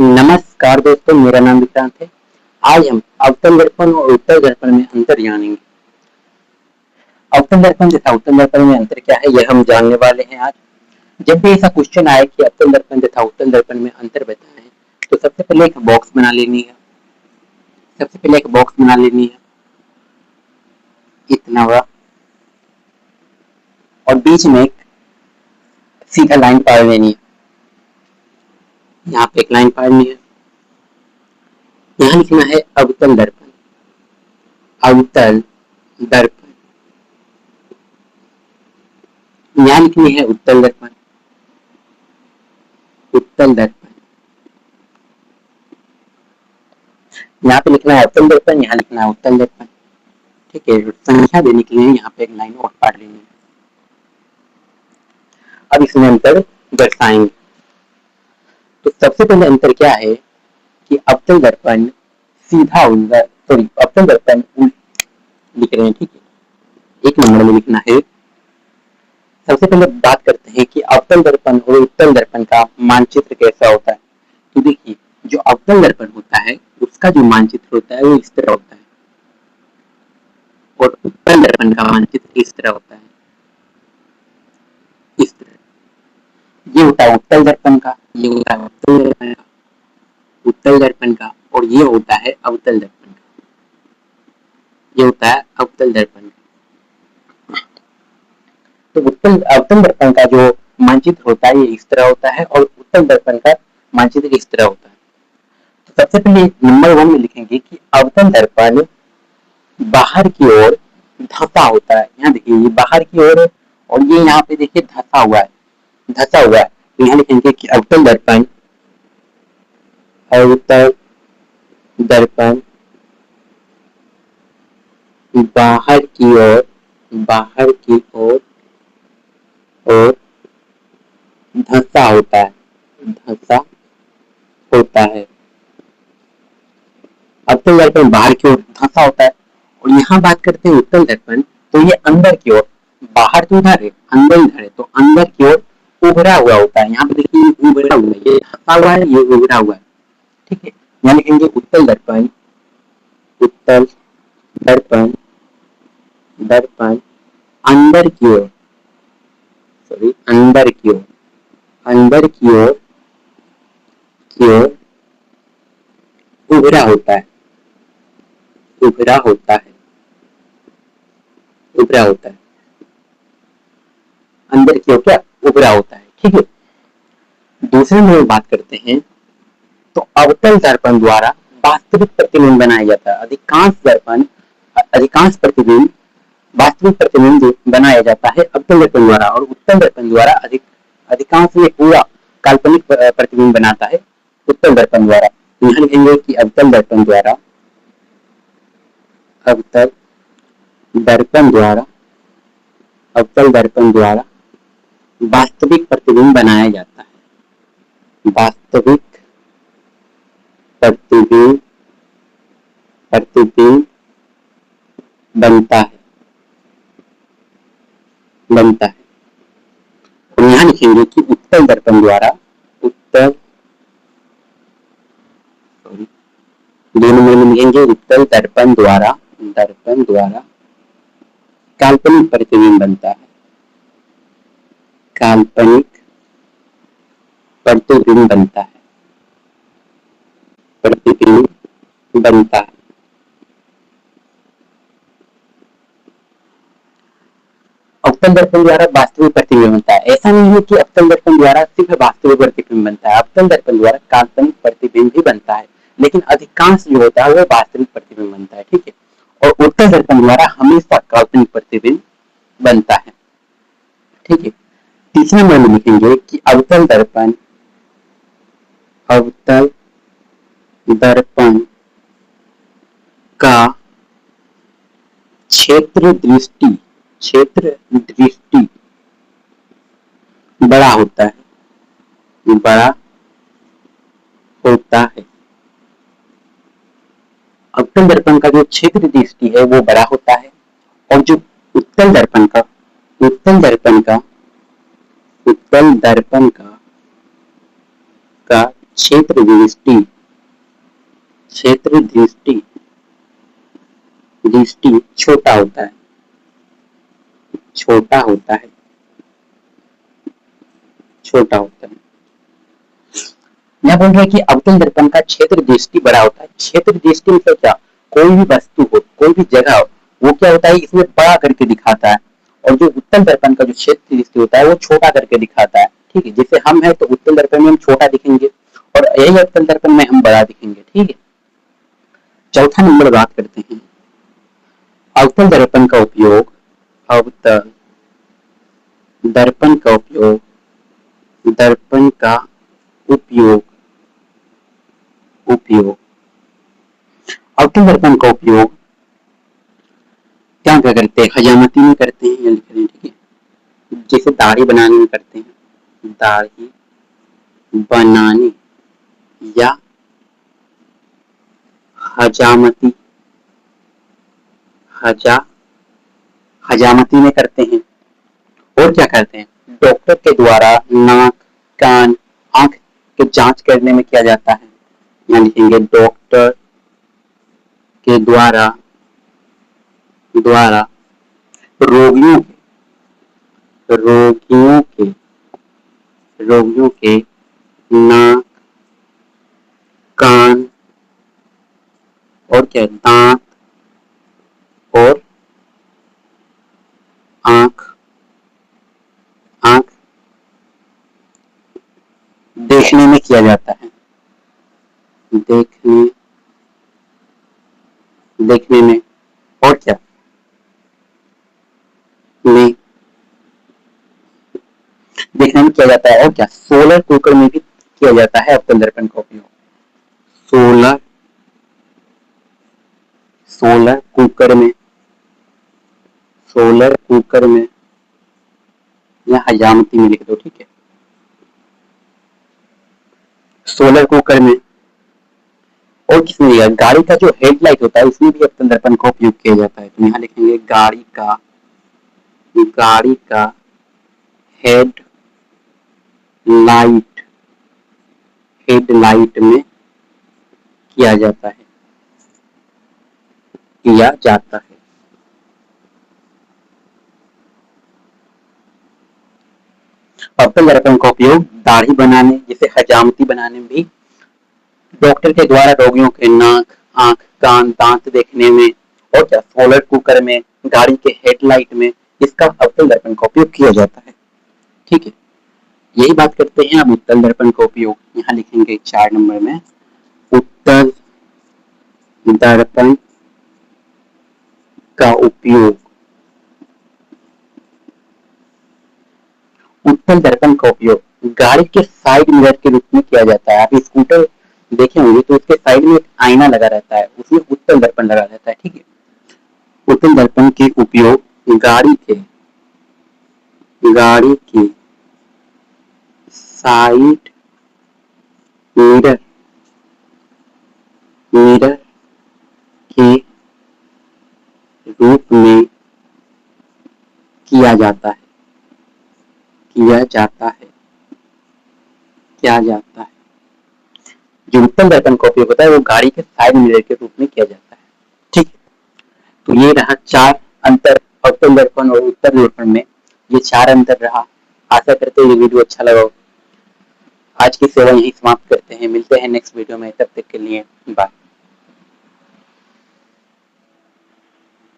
नमस्कार दोस्तों, मेरा नाम विक्रांत है। आज हम अवतल दर्पण और उत्तल दर्पण में अंतर जानेंगे। अवतल दर्पण तथा उत्तल दर्पण में अंतर क्या है, यह हम जानने वाले हैं आज। जब भी ऐसा क्वेश्चन आए कि अवतल दर्पण तथा उत्तल दर्पण में अंतर बताएं, तो सबसे पहले एक बॉक्स बना लेनी है। इतना बड़ा, और बीच में एक सीधा लाइन पाड़ लेनी है। यहाँ पे एक लाइन पाड़नी है। यहाँ लिखना है अवतल दर्पण। यहाँ लिखनी है उत्तल दर्पण। यहाँ पे लिखना है अवतल दर्पण, यहाँ लिखना है उत्तल दर्पण। ठीक है, संख्या देने के लिए यहाँ पे एक लाइन और पाड़ लेनी है। अब इसमें अंतर दर्शाएंगे। तो सबसे पहले अंतर क्या है कि अवतल दर्पण अवतल दर्पण लिख रहे हैं। ठीक है, एक नंबर में लिखना है। सबसे पहले बात करते हैं कि अवतल दर्पण और उत्तल दर्पण का मानचित्र कैसा होता है। तो देखिए, जो अवतल दर्पण होता है उसका जो मानचित्र होता है वो इस तरह होता है, और उत्तल दर्पण का मानचित्र इस तरह होता है, इस तरह। ये होता है उत्तल दर्पण का, ये होता है उत्तल दर्पण का, और ये होता है अवतल दर्पण का। ये होता है अवतल दर्पण। तो अवतल दर्पण का जो मानचित्र होता है ये इस तरह होता है, और उत्तल दर्पण का मानचित्र इस तरह होता है। तो सबसे पहले नंबर 1 में लिखेंगे कि अवतल दर्पण बाहर की ओर धंसा होता है। यहाँ देखिए, ये बाहर की ओर है और ये यहाँ पे देखिए धंसा हुआ है। तो यहाँ लिखेंगे कि अवतल दर्पण बाहर की ओर और धंसा होता है। अवतल दर्पण बाहर की ओर धंसा होता है। और यहाँ बात करते हैं उत्तल दर्पण, तो ये अंदर की ओर, बाहर तो उधर है, अंदर इधर है, तो अंदर की ओर उभरा हुआ होता है। यहाँ पे देखिए उभरा हुआ है, ये धंसा हुआ है, ये उभरा हुआ है। ठीक है, यहाँ लिखेंगे उत्तल दर्पण अंदर की ओर उभरा होता है। अंदर की ओर क्या उभरा होता है। ठीक है, दूसरे में बात करते हैं, तो अवतल दर्पण द्वारा वास्तविक प्रतिबिंब बनाया जाता है। अधिकांश प्रतिबिंब वास्तविक प्रतिबिंब बनाया जाता है अवतल दर्पण द्वारा, और उत्तल दर्पण द्वारा अधिकांश में पूरा काल्पनिक प्रतिबिंब बनाता है उत्तल दर्पण द्वारा। यहाँ लिखेंगे कि अवतल दर्पण द्वारा वास्तविक प्रतिबिंब बनाया जाता है। वास्तविक प्रतिबिंब बनता है। और यहाँ लिखेंगे कि उत्तल दर्पण द्वारा काल्पनिक प्रतिबिंब बनता है। अवतल दर्पण द्वारा वास्तविक प्रतिबिंब बनता है। ऐसा नहीं है कि अवतल दर्पण द्वारा सिर्फ वास्तविक प्रतिबिंब बनता है, अवतल दर्पण द्वारा काल्पनिक प्रतिबिंब भी बनता है, लेकिन अधिकांश जो होता है वो वास्तविक प्रतिबिंब बनता है। ठीक है, और उत्तल दर्पण द्वारा हमेशा काल्पनिक प्रतिबिंब बनता है। ठीक है, तीसरे नंबर में लिखेंगे कि अवतल दर्पण का क्षेत्र दृष्टि बड़ा होता है। अवतल दर्पण का जो क्षेत्र दृष्टि है वो बड़ा होता है, और जो उत्तल दर्पण का क्षेत्र दृष्टि, क्षेत्र दृष्टि, दृष्टि छोटा होता है, छोटा होता है, छोटा होता है। यह बोल रहे हैं कि अवतल दर्पण का क्षेत्र दृष्टि बड़ा होता है। क्षेत्र दृष्टि मतलब क्या, कोई भी वस्तु हो, कोई भी जगह हो, वो क्या होता है, इसमें बड़ा करके दिखाता है, और जो उत्तल दर्पण का जो क्षेत्र दृष्टि होता है वो छोटा करके दिखाता है। ठीक है, जैसे हम है तो उत्तल दर्पण में हम छोटा दिखेंगे और यही अवतल दर्पण में हम बड़ा दिखेंगे। ठीक है, चौथा नंबर बात करते हैं अवतल दर्पण का उपयोग, अवतल दर्पण का उपयोग, दर्पण का उपयोग, उपयोग अवतल दर्पण का उपयोग क्या क्या करते हैं, हजामती में करते हैं, या लिख रहे हैं। ठीक है, जैसे दाढ़ी बनाने में करते हैं, दाढ़ी बनाने, या हजामती, हजामती में करते हैं। और क्या करते हैं, डॉक्टर के द्वारा नाक, कान, आंख के जांच करने में किया जाता है। यहाँ लिखेंगे डॉक्टर के द्वारा रोगियों के नाक, कान और क्या, दांत और आंख देखने में किया जाता है, देखने में और क्या में देखने में किया जाता है। और क्या, सोलर कुकर में भी किया जाता है अवतल दर्पण का उपयोग। सोलर कुकर में या हजामती में लिख दो। ठीक है, सोलर कुकर में। और किसमें दिया, गाड़ी का जो हेडलाइट होता है उसमें भी अवतल दर्पण का उपयोग किया जाता है। तो यहाँ लिखेंगे गाड़ी का हेडलाइट में किया जाता है, अवतल दर्पण का उपयोग दाढ़ी बनाने, जैसे हजामती बनाने में भी, डॉक्टर के द्वारा रोगियों के नाक, आंख, कान, दांत देखने में, और क्या, सोलर कुकर में, गाड़ी के हेडलाइट में इसका अवतल दर्पण का उपयोग किया जाता है। ठीक है, यही बात करते हैं अब उत्तल दर्पण का उपयोग। यहाँ लिखेंगे 4 नंबर में उत्तल दर्पण का उपयोग, उत्तल दर्पण का उपयोग गाड़ी के साइड मिरर के रूप में किया जाता है। आप स्कूटर देखे होंगे तो उसके साइड में एक आईना लगा रहता है, उसमें उत्तल दर्पण लगा रहता है। ठीक है, उत्तल दर्पण के उपयोग गाड़ी के साइड मिरर के रूप में किया जाता है, जो उत्तल दर्पण का उपयोग होता है वो गाड़ी के साइड मिरर के रूप में किया जाता है। ठीक है, तो ये रहा 4 अंतर अवतल दर्पण और उत्तल दर्पण में, ये 4 अंतर रहा। आशा करते हैं ये वीडियो अच्छा लगा। आज की सेवा यही समाप्त करते हैं, मिलते हैं नेक्स्ट वीडियो में, तब तक के लिए बाय।